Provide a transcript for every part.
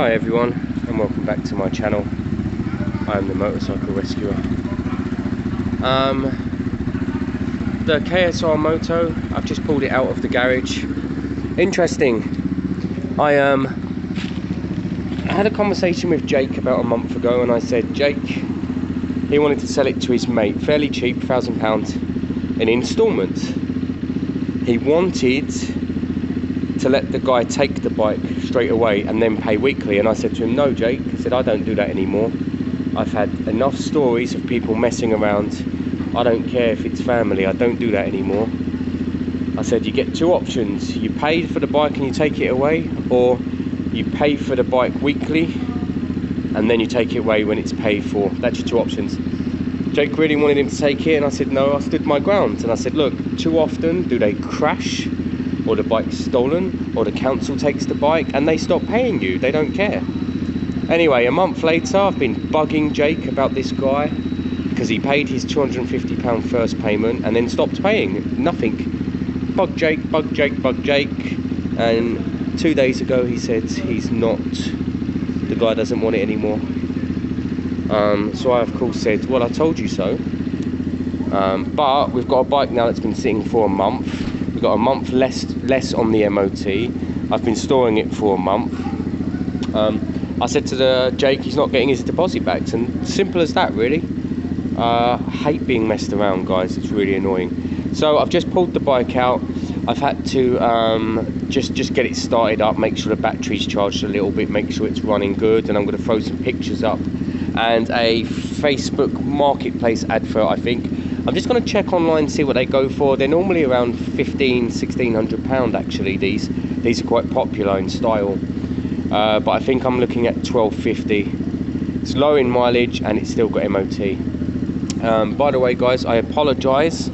Hi everyone, and welcome back to my channel. I am the motorcycle rescuer. The KSR Moto, I've just pulled it out of the garage. Interesting. I had a conversation with Jake about a month ago, and I said Jake, he wanted to sell it to his mate, fairly cheap, £1,000 in instalments. He wanted to let the guy take the bike straight away and then pay weekly, and I said to him, no Jake, I said, I don't do that anymore. I've had enough stories of people messing around. I don't care if it's family, I don't do that anymore. I said, you get two options: you pay for the bike and you take it away, or you pay for the bike weekly and then you take it away when it's paid for. That's your two options. Jake really wanted him to take it, and I said no. I stood my ground and I said, look, too often do they crash, or the bike's stolen, or the council takes the bike and they stop paying you. They don't care. Anyway, a month later, I've been bugging Jake about this guy because he paid his £250 first payment and then stopped paying. Nothing. Bug Jake, bug Jake, bug Jake. And 2 days ago he said he's not, the guy doesn't want it anymore. So I of course said, well, I told you so. But we've got a bike now that's been sitting for a month. We've got a month less on the MOT. I've been storing it for a month. I said to Jake, he's not getting his deposit back, and simple as that, really. I hate being messed around, guys. It's really annoying. So I've just pulled the bike out. I've had to just get it started up, make sure the battery's charged a little bit, make sure it's running good, and I'm going to throw some pictures up and a Facebook marketplace advert, I think. I'm just going to check online, see what they go for. They're normally around £1,600 actually. These are quite popular in style, but I think I'm looking at £1,250. It's low in mileage and it's still got MOT. By the way, guys, I apologise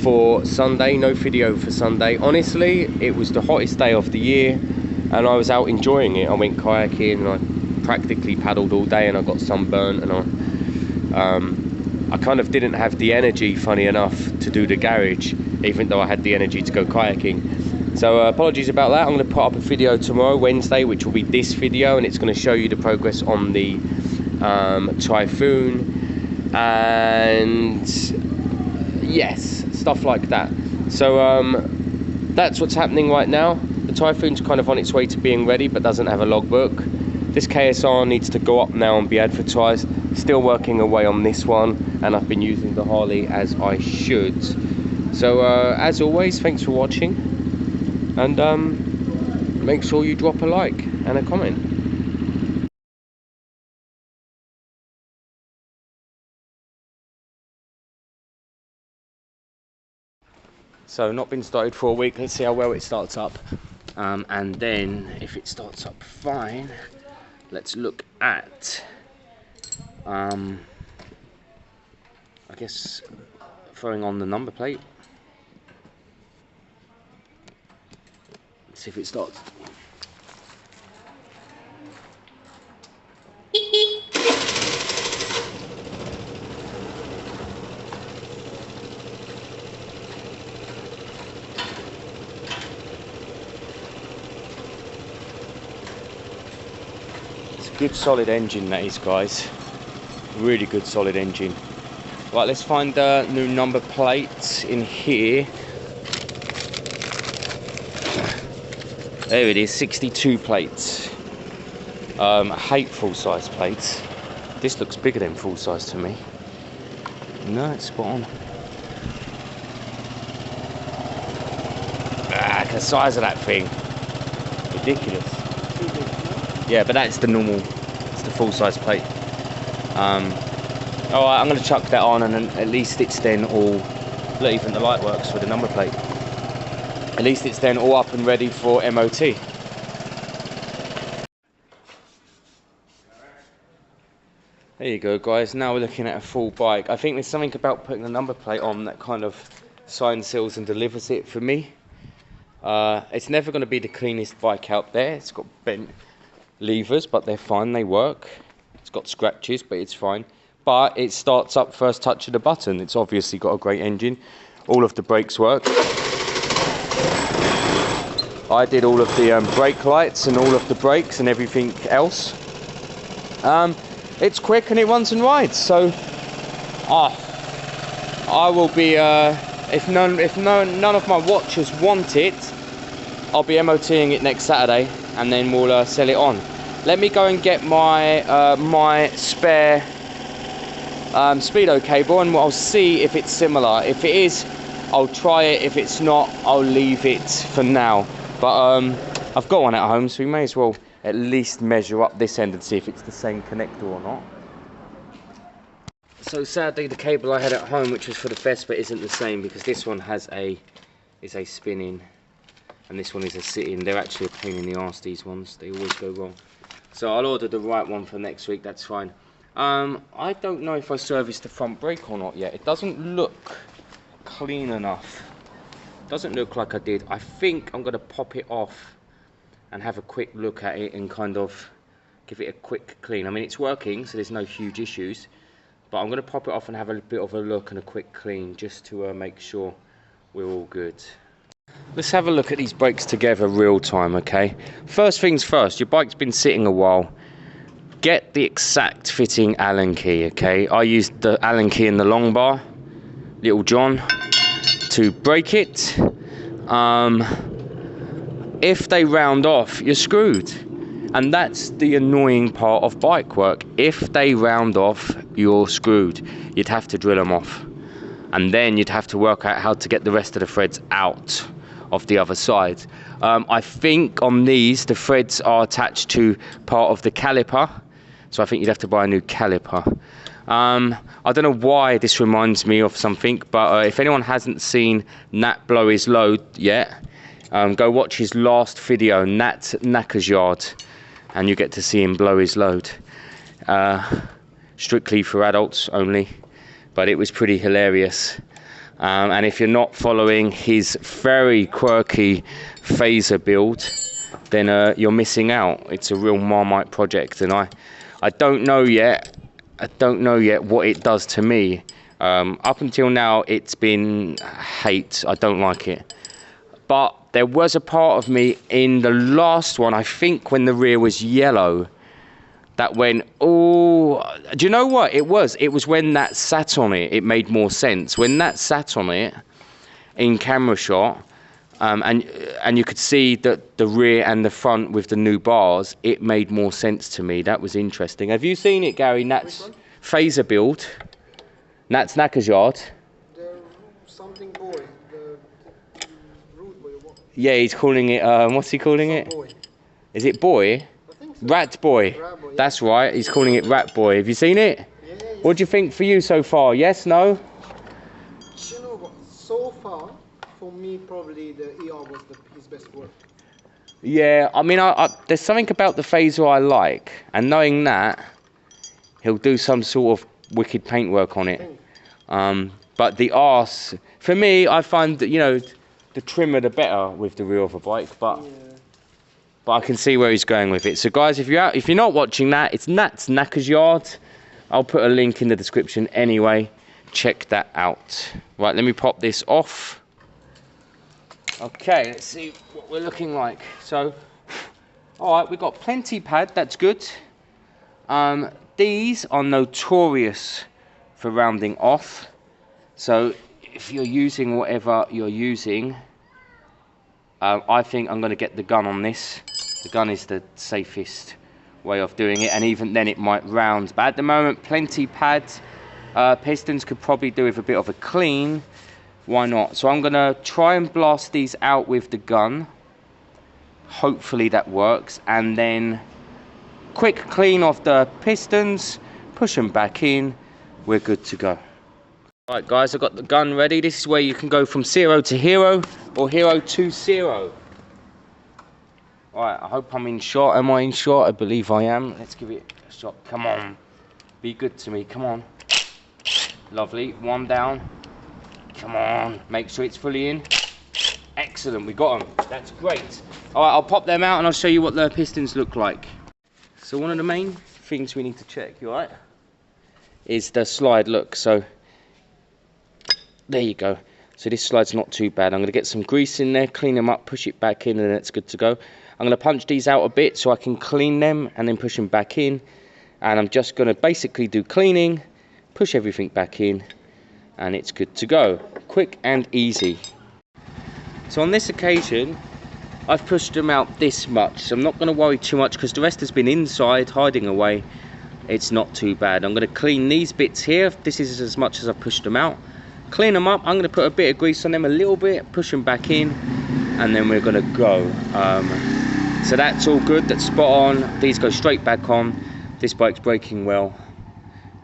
for Sunday. No video for Sunday. Honestly, it was the hottest day of the year and I was out enjoying it. I went kayaking and I practically paddled all day, and I got sunburnt, and I kind of didn't have the energy, funny enough, to do the garage, even though I had the energy to go kayaking. So apologies about that. I'm going to put up a video tomorrow, Wednesday, which will be this video, and it's going to show you the progress on the Typhoon, and yes, stuff like that. So that's what's happening right now. The Typhoon's kind of on its way to being ready, but doesn't have a logbook. This KSR needs to go up now and be advertised. Still working away on this one, and I've been using the Harley as I should. So as always, thanks for watching, and make sure you drop a like and a comment. So not been started for a week. Let's see how well it starts up, and then if it starts up fine, let's look at I guess throwing on the number plate. Let's see if it starts. It's a good solid engine, that is, guys. Really good solid engine. Right, let's find the new number plate in here. There it is, 62 plates. I hate full-size plates. This looks bigger than full-size to me. No, it's spot on. Ah, the size of that thing. Ridiculous. Yeah, but that's the normal, it's the full-size plate. Alright, I'm going to chuck that on, and then at least it's then all, look, even the light works with the number plate. At least it's then all up and ready for MOT. There you go, guys. Now we're looking at a full bike. I think there's something about putting the number plate on that kind of sign seals and delivers it for me. It's never going to be the cleanest bike out there. It's got bent levers, but they're fine, they work. It's got scratches, but it's fine. But it starts up first touch of the button. It's obviously got a great engine. All of the brakes work. I did all of the brake lights and all of the brakes and everything else. It's quick and it runs and rides, so I will be if none of my watchers want it, I'll be MOTing it next Saturday, and then we'll sell it on. Let me go and get my my spare speedo cable, and I'll see if it's similar. If it is, I'll try it. If it's not, I'll leave it for now. But I've got one at home, so we may as well at least measure up this end and see if it's the same connector or not. So sadly, the cable I had at home, which was for the Vespa, isn't the same, because this one is a spinning and this one is a sit-in. They're actually a pain in the arse, these ones. They always go wrong. So I'll order the right one for next week, that's fine. I don't know if I serviced the front brake or not yet. It doesn't look clean enough. Doesn't look like I did. I think I'm going to pop it off and have a quick look at it and kind of give it a quick clean. I mean, it's working, so there's no huge issues. But I'm going to pop it off and have a bit of a look and a quick clean, just to make sure we're all good. Let's have a look at these brakes together real time, okay? First things first, your bike's been sitting a while. Get the exact fitting Allen key, okay? I used the Allen key in the long bar, Little John, to brake it. If they round off, you're screwed. And that's the annoying part of bike work. If they round off, you're screwed. You'd have to drill them off. And then you'd have to work out how to get the rest of the threads out of the other side. I think on these, the threads are attached to part of the caliper. So I think you'd have to buy a new caliper. I don't know why this reminds me of something, but if anyone hasn't seen Nat blow his load yet, go watch his last video, Nat Knacker's Yard, and you get to see him blow his load. Strictly for adults only, but it was pretty hilarious. And if you're not following his very quirky phaser build, then you're missing out. It's a real Marmite project, and I don't know yet. I don't know yet what it does to me. Up until now, it's been hate. I don't like it. But there was a part of me in the last one, I think when the rear was yellow, that went, oh, do you know what it was? It was when that sat on it, it made more sense. When that sat on it in camera shot, and you could see that the rear and the front with the new bars, it made more sense to me. That was interesting. Have you seen it, Gary? Nat's phaser build, Nat's Knacker's Yard. The something boy, the rude boy. Yeah, he's calling it, what's he calling it? Boy. Is it boy? I think so. Rat Boy. Rat boy, yeah. That's right, he's calling it Rat Boy. Have you seen it? Yeah. What do you think for you so far? Yes, no? You know what? So far, for me, probably the ER was his best work. Yeah, I mean, there's something about the phaser I like, and knowing that, he'll do some sort of wicked paintwork on it. But the arse, for me, I find that, you know, the trimmer the better with the rear of a bike, but I can see where he's going with it. So guys, if you're not watching that, it's Nat's Knacker's Yard. I'll put a link in the description anyway. Check that out. Right, let me pop this off. Okay, let's see what we're looking like. So, all right, we've got plenty pad, that's good. These are notorious for rounding off. So if you're using whatever you're using, I think I'm going to get the gun on this. The gun is the safest way of doing it, and even then it might round. But at the moment, plenty pads. Pistons could probably do with a bit of a clean. Why not? So I'm going to try and blast these out with the gun. Hopefully that works. And then quick clean off the pistons, push them back in. We're good to go. Right guys, I've got the gun ready. This is where you can go from 0 to hero, or hero to 0. Alright, I hope I'm in shot. Am I in shot? I believe I am. Let's give it a shot. Come on. Be good to me. Come on. Lovely. One down. Come on. Make sure it's fully in. Excellent. We got them. That's great. Alright, I'll pop them out and I'll show you what the pistons look like. So one of the main things we need to check, you alright, is the slide look. So there you go. So this slide's not too bad. I'm going to get some grease in there, clean them up, push it back in, and it's good to go. I'm going to punch these out a bit so I can clean them and then push them back in. And I'm just going to basically do cleaning, push everything back in, and it's good to go. Quick and easy. So on this occasion, I've pushed them out this much. So I'm not going to worry too much because the rest has been inside, hiding away. It's not too bad. I'm going to clean these bits here. This is as much as I've pushed them out. Clean them up. I'm going to put a bit of grease on them a little bit, push them back in, and then we're going to go. So that's all good. That's spot on. These go straight back on. This bike's braking well,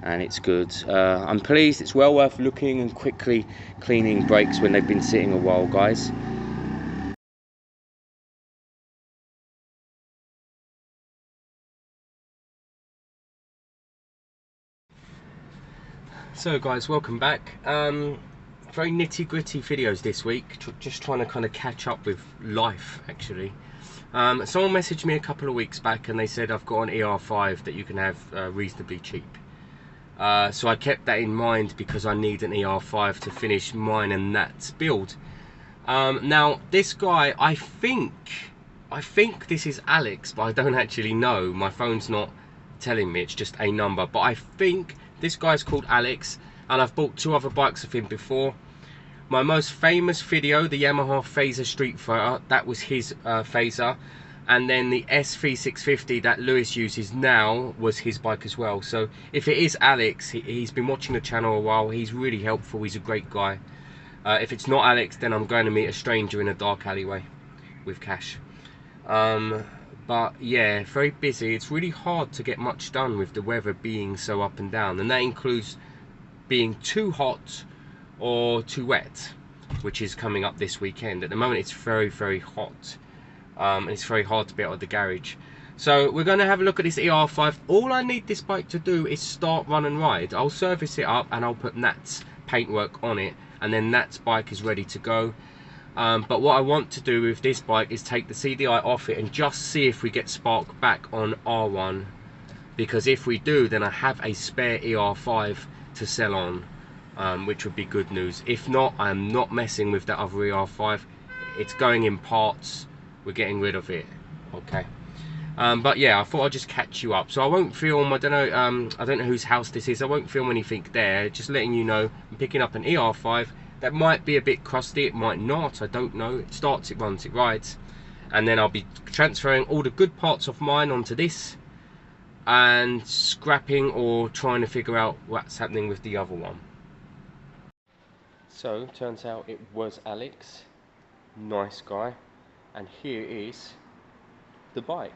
and it's good. I'm pleased. It's well worth looking and quickly cleaning brakes when they've been sitting a while, guys. So guys, welcome back. Very nitty gritty videos this week, just trying to kind of catch up with life actually. Someone messaged me a couple of weeks back and they said I've got an ER5 that you can have reasonably cheap. So I kept that in mind because I need an ER5 to finish mine and Nat's build. Now this guy, I think this is Alex, but I don't actually know. My phone's not telling me, it's just a number, but I think this guy's called Alex, and I've bought 2 other bikes of him before. My most famous video, the Yamaha Phaser Street Fighter, that was his Phaser, and then the S3650 that Lewis uses now was his bike as well. So if it is Alex, he's been watching the channel a while, he's really helpful, he's a great guy. If it's not Alex, then I'm going to meet a stranger in a dark alleyway with cash. But yeah, very busy. It's really hard to get much done with the weather being so up and down, and that includes being too hot or too wet, which is coming up this weekend. At the moment it's very, very hot, and it's very hard to be out of the garage. So we're going to have a look at this ER5. All I need this bike to do is start, run and ride. I'll service it up and I'll put Nat's paintwork on it, and then Nat's bike is ready to go. But what I want to do with this bike is take the CDI off it and just see if we get spark back on R1, because if we do, then I have a spare ER5 to sell on, which would be good news. If not, I'm not messing with that other ER5. It's going in parts, we're getting rid of it, okay. But yeah, I thought I'd just catch you up. So I won't film, I don't know whose house this is, I won't film anything there, just letting you know I'm picking up an ER5 that might be a bit crusty, it might not, I don't know. It starts, it runs, it rides, and then I'll be transferring all the good parts of mine onto this and scrapping or trying to figure out what's happening with the other one. So turns out it was Alex, nice guy, and here is the bike.